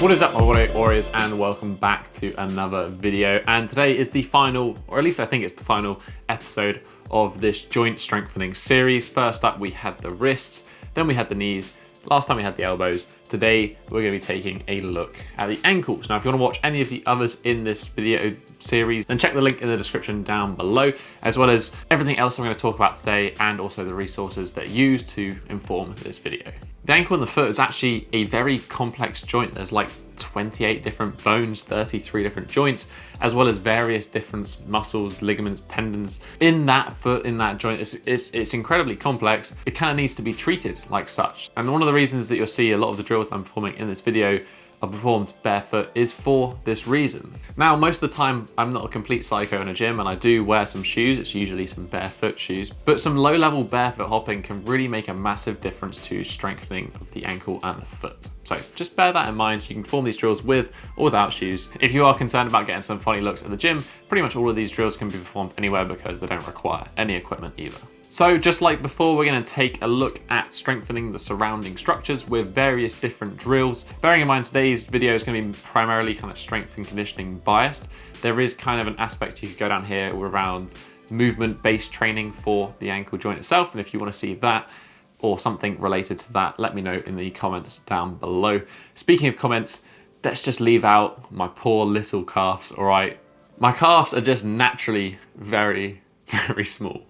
What is up, my warriors, and welcome back to another video. And today is the final, or at least I think it's the final episode of this joint strengthening series. First up, we had the wrists, then we had the knees, last time we had the elbows. Today, we're going to be taking a look at the ankles. Now, if you want to watch any of the others in this video series, then check the link in the description down below, as well as everything else I'm going to talk about today, and also the resources that are used to inform this video. The ankle and the foot is actually a very complex joint. There's like 28 different bones, 33 different joints, as well as various different muscles, ligaments, tendons. In that foot, in that joint, it's incredibly complex. It kind of needs to be treated like such. And one of the reasons that you'll see a lot of the drills I'm performing in this video are performed barefoot is for this reason. Now, most of the time, I'm not a complete psycho in a gym and I do wear some shoes. It's usually some barefoot shoes, but some low-level barefoot hopping can really make a massive difference to strengthening of the ankle and the foot. So just bear that in mind. You can perform these drills with or without shoes. If you are concerned about getting some funny looks at the gym, pretty much all of these drills can be performed anywhere because they don't require any equipment either. So just like before, we're going to take a look at strengthening the surrounding structures with various different drills. Bearing in mind today's video is going to be primarily kind of strength and conditioning biased. There is kind of an aspect you could go down here around movement-based training for the ankle joint itself. And if you want to see that or something related to that, let me know in the comments down below. Speaking of comments, let's just leave out my poor little calves, all right? My calves are just naturally very, very small.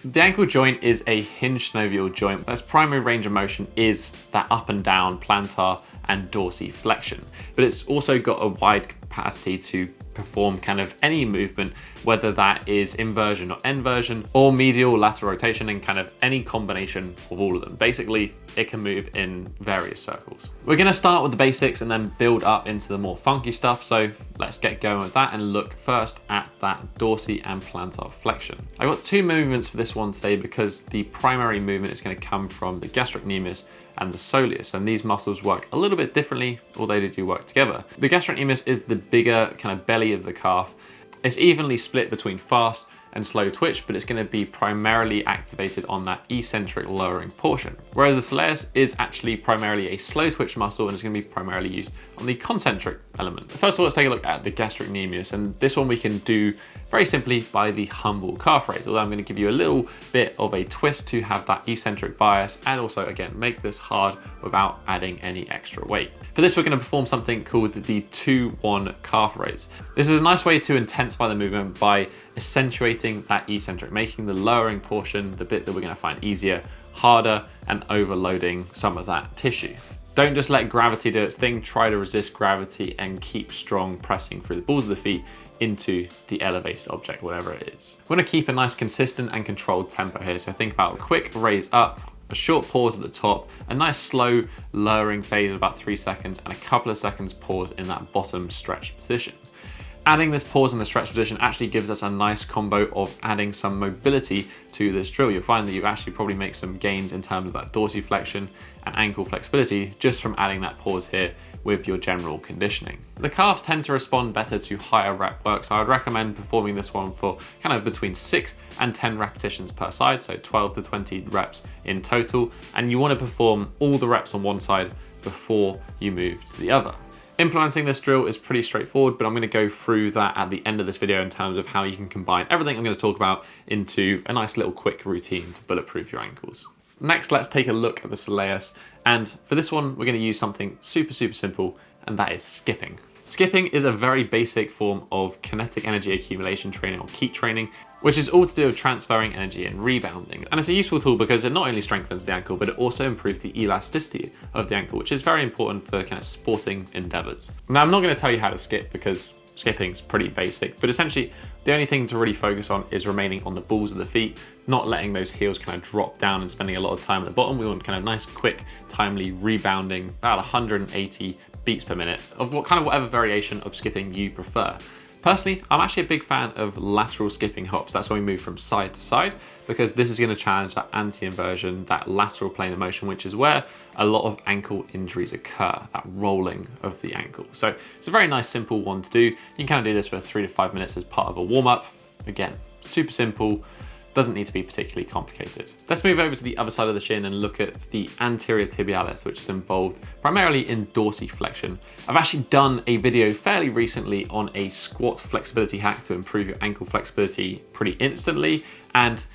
The ankle joint is a hinged synovial joint. Its primary range of motion is that up and down plantar and dorsiflexion, but it's also got a wide capacity to perform kind of any movement, whether that is inversion or inversion or medial lateral rotation, and kind of any combination of all of them. Basically, it can move in various circles. We're going to start with the basics and then build up into the more funky stuff. So let's get going with that and look first at that dorsi and plantar flexion. I've got two movements for this one today because the primary movement is going to come from the gastrocnemius and the soleus, and these muscles work a little bit differently, although they do work together. The gastrocnemius is the bigger kind of belly of the calf. It's evenly split between fast and slow twitch, but it's going to be primarily activated on that eccentric lowering portion. Whereas the soleus is actually primarily a slow twitch muscle and it's going to be primarily used on the concentric element. First of all, let's take a look at the gastrocnemius, and this one we can do very simply by the humble calf raise, although I'm going to give you a little bit of a twist to have that eccentric bias and also, again, make this hard without adding any extra weight. For this, we're going to perform something called the 2-1 calf raise. This is a nice way to intensify the movement by accentuating that eccentric, making the lowering portion, the bit that we're going to find easier, harder, and overloading some of that tissue. Don't just let gravity do its thing. Try to resist gravity and keep strong pressing through the balls of the feet into the elevated object, whatever it is. We're going to keep a nice consistent and controlled tempo here. So think about a quick raise up, a short pause at the top, a nice slow lowering phase of about 3 seconds, and a couple of seconds pause in that bottom stretch position. Adding this pause in the stretch position actually gives us a nice combo of adding some mobility to this drill. You'll find that you actually probably make some gains in terms of that dorsiflexion and ankle flexibility just from adding that pause here with your general conditioning. The calves tend to respond better to higher rep work, so I would recommend performing this one for kind of between 6 and 10 repetitions per side, so 12 to 20 reps in total, and you want to perform all the reps on one side before you move to the other. Implementing this drill is pretty straightforward, but I'm going to go through that at the end of this video in terms of how you can combine everything I'm going to talk about into a nice little quick routine to bulletproof your ankles. Next, let's take a look at the soleus, and for this one, we're going to use something super simple, and that is skipping. Skipping is a very basic form of kinetic energy accumulation training or keep training, which is all to do with transferring energy and rebounding. And it's a useful tool because it not only strengthens the ankle, but it also improves the elasticity of the ankle, which is very important for kind of sporting endeavors. Now, I'm not going to tell you how to skip because skipping's pretty basic, but essentially the only thing to really focus on is remaining on the balls of the feet, not letting those heels kind of drop down and spending a lot of time at the bottom. We want kind of nice, quick, timely rebounding, about 180 beats per minute of whatever variation of skipping you prefer. Personally, I'm actually a big fan of lateral skipping hops. That's when we move from side to side, because this is going to challenge that anti-inversion, that lateral plane of motion, which is where a lot of ankle injuries occur, that rolling of the ankle. So it's a very nice, simple one to do. You can kind of do this for 3 to 5 minutes as part of a warm-up. Again, super simple, Doesn't need to be particularly complicated. Let's move over to the other side of the shin and look at the anterior tibialis, which is involved primarily in dorsiflexion. I've actually done a video fairly recently on a squat flexibility hack to improve your ankle flexibility pretty instantly, and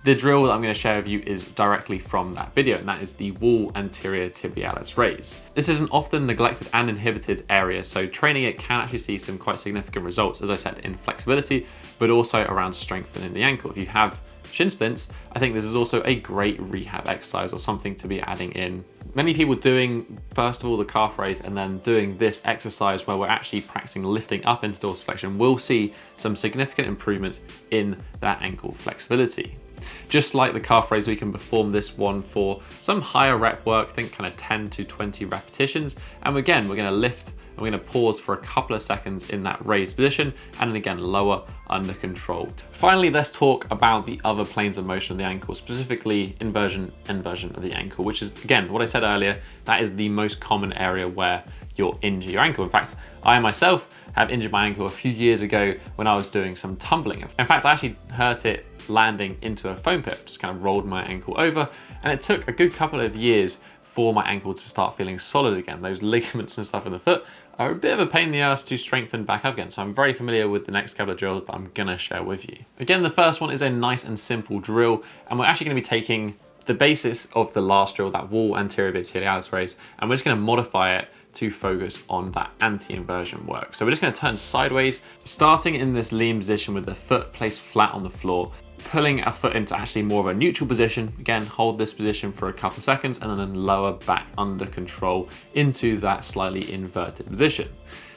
the drill that I'm going to share with you is directly from that video, and that is the wall anterior tibialis raise. This is an often neglected and inhibited area, so training it can actually see some quite significant results, as I said, in flexibility, but also around strengthening the ankle. If you have shin splints, I think this is also a great rehab exercise or something to be adding in. Many people doing, first of all, the calf raise and then doing this exercise where we're actually practicing lifting up into dorsiflexion will see some significant improvements in that ankle flexibility. Just like the calf raise, we can perform this one for some higher rep work, think kind of 10 to 20 repetitions. And again, we're going to lift and we're going to pause for a couple of seconds in that raised position, and then again, lower under control. Finally, let's talk about the other planes of motion of the ankle, specifically inversion of the ankle, which is, again, what I said earlier, that is the most common area where you'll injure your ankle. In fact, I myself have injured my ankle a few years ago when I was doing some tumbling. In fact, I actually hurt it landing into a foam pit, just kind of rolled my ankle over, and it took a good couple of years for my ankle to start feeling solid again. Those ligaments and stuff in the foot are a bit of a pain in the ass to strengthen back up again, so I'm very familiar with the next couple of drills that I'm gonna share with you. Again, the first one is a nice and simple drill, and we're actually gonna be taking the basis of the last drill, that wall anterior tibialis raise, and we're just gonna modify it to focus on that anti-inversion work. So we're just gonna turn sideways, starting in this lean position with the foot placed flat on the floor, pulling our foot into actually more of a neutral position. Again, hold this position for a couple of seconds and then lower back under control into that slightly inverted position.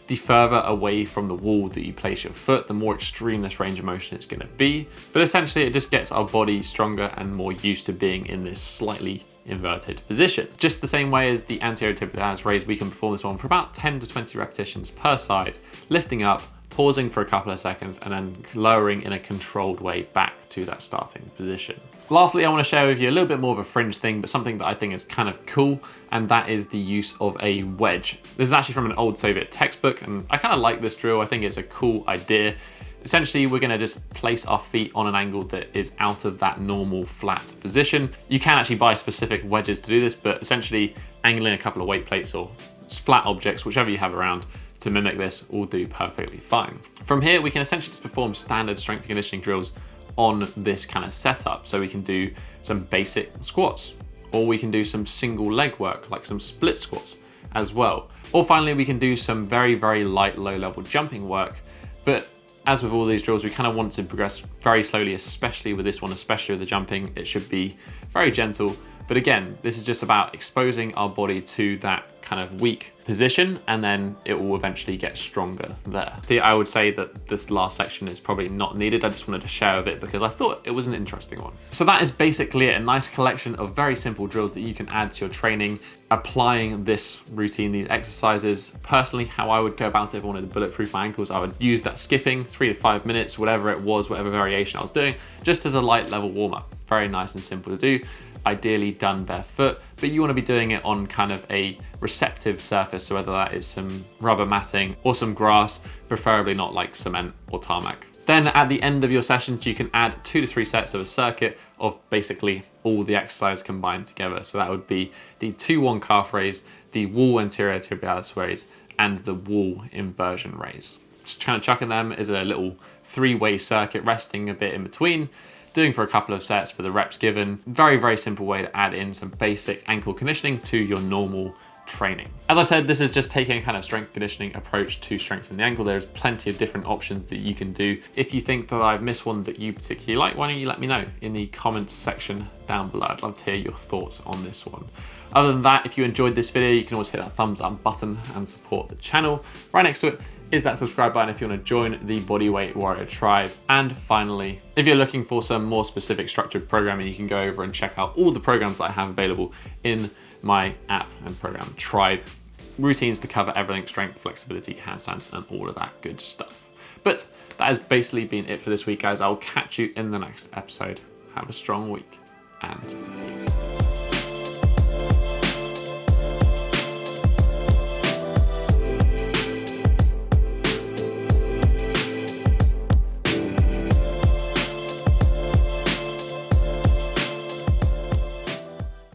The further away from the wall that you place your foot, the more extreme this range of motion is going to be. But essentially, it just gets our body stronger and more used to being in this slightly inverted position. Just the same way as the anterior tibialis raise, we can perform this one for about 10 to 20 repetitions per side, lifting up, pausing for a couple of seconds, and then lowering in a controlled way back to that starting position. Lastly, I want to share with you a little bit more of a fringe thing, but something that I think is kind of cool, and that is the use of a wedge. This is actually from an old Soviet textbook, and I kind of like this drill. I think it's a cool idea. Essentially, we're going to just place our feet on an angle that is out of that normal flat position. You can actually buy specific wedges to do this, but essentially angling a couple of weight plates or flat objects, whichever you have around, to mimic this will do perfectly fine. From here, we can essentially just perform standard strength and conditioning drills on this kind of setup. So we can do some basic squats, or we can do some single leg work, like some split squats as well. Or finally, we can do some very, very light, low level jumping work. But as with all these drills, we kind of want to progress very slowly, especially with this one, especially with the jumping. It should be very gentle. But again, this is just about exposing our body to that kind of weak position, and then it will eventually get stronger there. See, I would say that this last section is probably not needed. I just wanted to share a bit because I thought it was an interesting one. So that is basically it, a nice collection of very simple drills that you can add to your training, applying this routine, these exercises. Personally, how I would go about it if I wanted to bulletproof my ankles, I would use that skipping 3 to 5 minutes, whatever it was, whatever variation I was doing, just as a light level warm up. Very nice and simple to do. Ideally done barefoot, but you want to be doing it on kind of a receptive surface, so whether that is some rubber matting or some grass, preferably not like cement or tarmac. Then at the end of your sessions, you can add 2 to 3 sets of a circuit of basically all the exercise combined together. So that would be the 2-1 calf raise, the wall anterior tibialis raise, and the wall inversion raise. Just kind of chucking them as a little 3-way circuit, resting a bit in between, doing for a couple of sets for the reps given. Very, very simple way to add in some basic ankle conditioning to your normal training. As I said, this is just taking a kind of strength conditioning approach to strengthen the ankle. There's plenty of different options that you can do. If you think that I've missed one that you particularly like, why don't you let me know in the comments section down below. I'd love to hear your thoughts on this one. Other than that, if you enjoyed this video, you can always hit that thumbs up button and support the channel. Right next to it is that subscribe button if you want to join the Bodyweight Warrior tribe. And finally, if you're looking for some more specific structured programming, you can go over and check out all the programs that I have available in my app and program tribe. Routines to cover everything: strength, flexibility, handstands, and all of that good stuff. But that has basically been it for this week, guys. I'll catch you in the next episode. Have a strong week and peace.